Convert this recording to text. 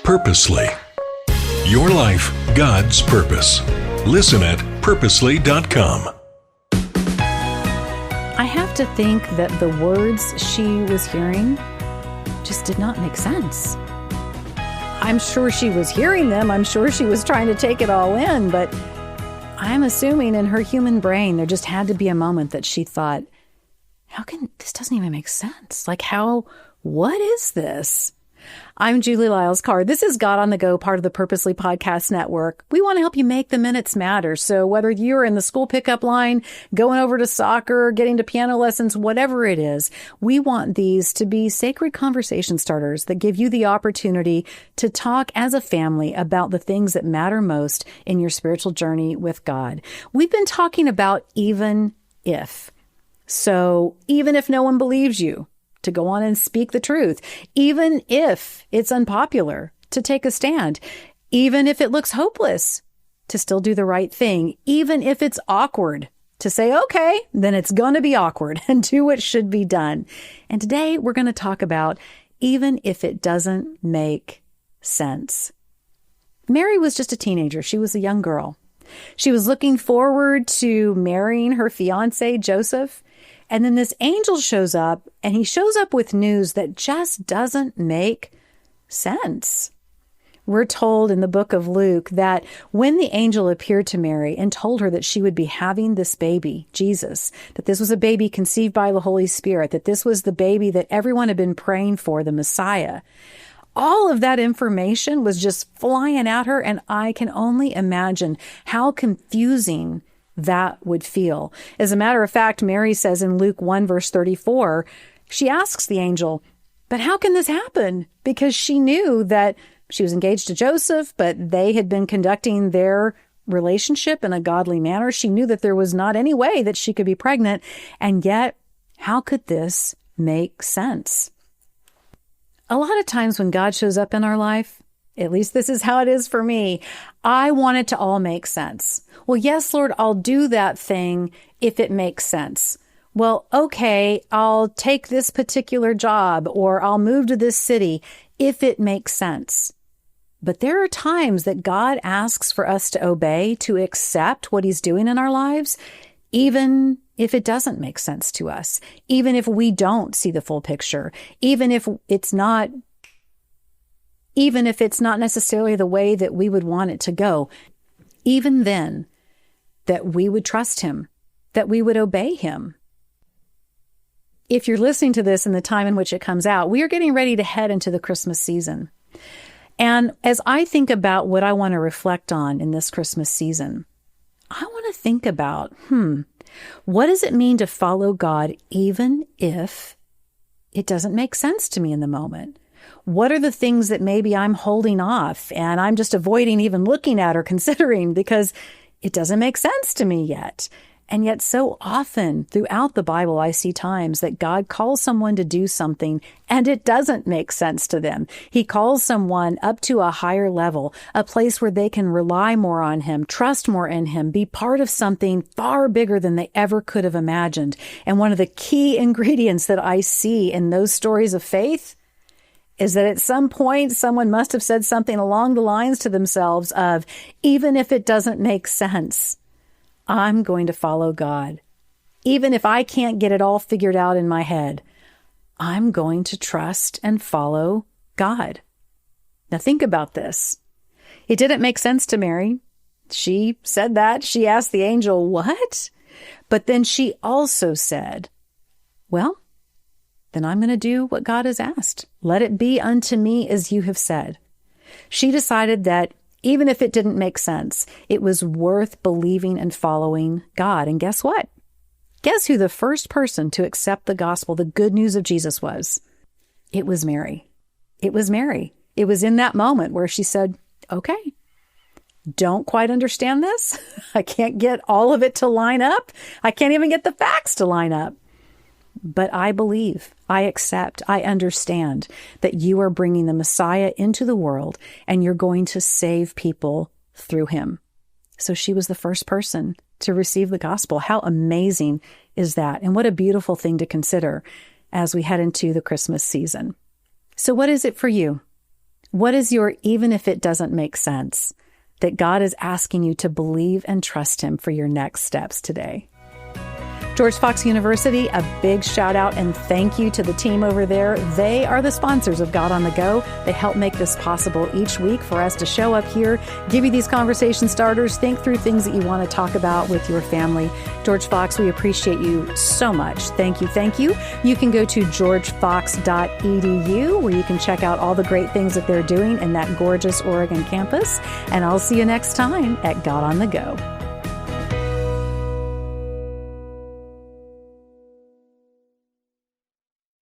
Purposely. Your life, God's purpose. Listen at purposely.com. I have to think that the words she was hearing just did not make sense. I'm sure she was hearing them. I'm sure she was trying to take it all in, but I'm assuming in her human brain, there just had to be a moment that she thought, this doesn't even make sense. What is this? I'm Julie Lyles Carr. This is God on the Go, part of the Purposely Podcast Network. We want to help you make the minutes matter. So whether you're in the school pickup line, going over to soccer, getting to piano lessons, whatever it is, we want these to be sacred conversation starters that give you the opportunity to talk as a family about the things that matter most in your spiritual journey with God. We've been talking about even if. So even if no one believes you, to go on and speak the truth, even if it's unpopular, to take a stand, even if it looks hopeless, to still do the right thing, even if it's awkward, to say, okay, then it's going to be awkward and do what should be done. And today we're going to talk about even if it doesn't make sense. Mary was just a teenager. She was a young girl. She was looking forward to marrying her fiancé, Joseph. And then this angel shows up, and he shows up with news that just doesn't make sense. We're told in the book of Luke that when the angel appeared to Mary and told her that she would be having this baby, Jesus, that this was a baby conceived by the Holy Spirit, that this was the baby that everyone had been praying for, the Messiah, all of that information was just flying at her, and I can only imagine how confusing that would feel. As a matter of fact, Mary says in Luke 1 verse 34, she asks the angel, but how can this happen? Because she knew that she was engaged to Joseph, but they had been conducting their relationship in a godly manner. She knew that there was not any way that she could be pregnant. And yet, how could this make sense? A lot of times when God shows up in our life, at least this is how it is for me, I want it to all make sense. Well, yes, Lord, I'll do that thing if it makes sense. Well, okay, I'll take this particular job or I'll move to this city if it makes sense. But there are times that God asks for us to obey, to accept what he's doing in our lives, even if it doesn't make sense to us, even if we don't see the full picture, even if it's not necessarily the way that we would want it to go, even then, that we would trust him, that we would obey him. If you're listening to this in the time in which it comes out, we are getting ready to head into the Christmas season. And as I think about what I want to reflect on in this Christmas season, I want to think about, what does it mean to follow God even if it doesn't make sense to me in the moment? What are the things that maybe I'm holding off and I'm just avoiding even looking at or considering because it doesn't make sense to me yet? And yet so often throughout the Bible, I see times that God calls someone to do something and it doesn't make sense to them. He calls someone up to a higher level, a place where they can rely more on him, trust more in him, be part of something far bigger than they ever could have imagined. And one of the key ingredients that I see in those stories of faith is that at some point, someone must have said something along the lines to themselves of, even if it doesn't make sense, I'm going to follow God. Even if I can't get it all figured out in my head, I'm going to trust and follow God. Now think about this. It didn't make sense to Mary. She said that. She asked the angel, what? But then she also said, well, then I'm going to do what God has asked. Let it be unto me as you have said. She decided that even if it didn't make sense, it was worth believing and following God. And guess what? Guess who the first person to accept the gospel, the good news of Jesus was? It was Mary. It was Mary. It was in that moment where she said, okay, don't quite understand this. I can't get all of it to line up. I can't even get the facts to line up. But I believe, I accept, I understand that you are bringing the Messiah into the world and you're going to save people through him. So she was the first person to receive the gospel. How amazing is that? And what a beautiful thing to consider as we head into the Christmas season. So what is it for you? What is your, even if it doesn't make sense, that God is asking you to believe and trust Him for your next steps today? George Fox University, a big shout out and thank you to the team over there. They are the sponsors of God on the Go. They help make this possible each week for us to show up here, give you these conversation starters, think through things that you want to talk about with your family. George Fox, we appreciate you so much. Thank you. Thank you. You can go to georgefox.edu where you can check out all the great things that they're doing in that gorgeous Oregon campus. And I'll see you next time at God on the Go.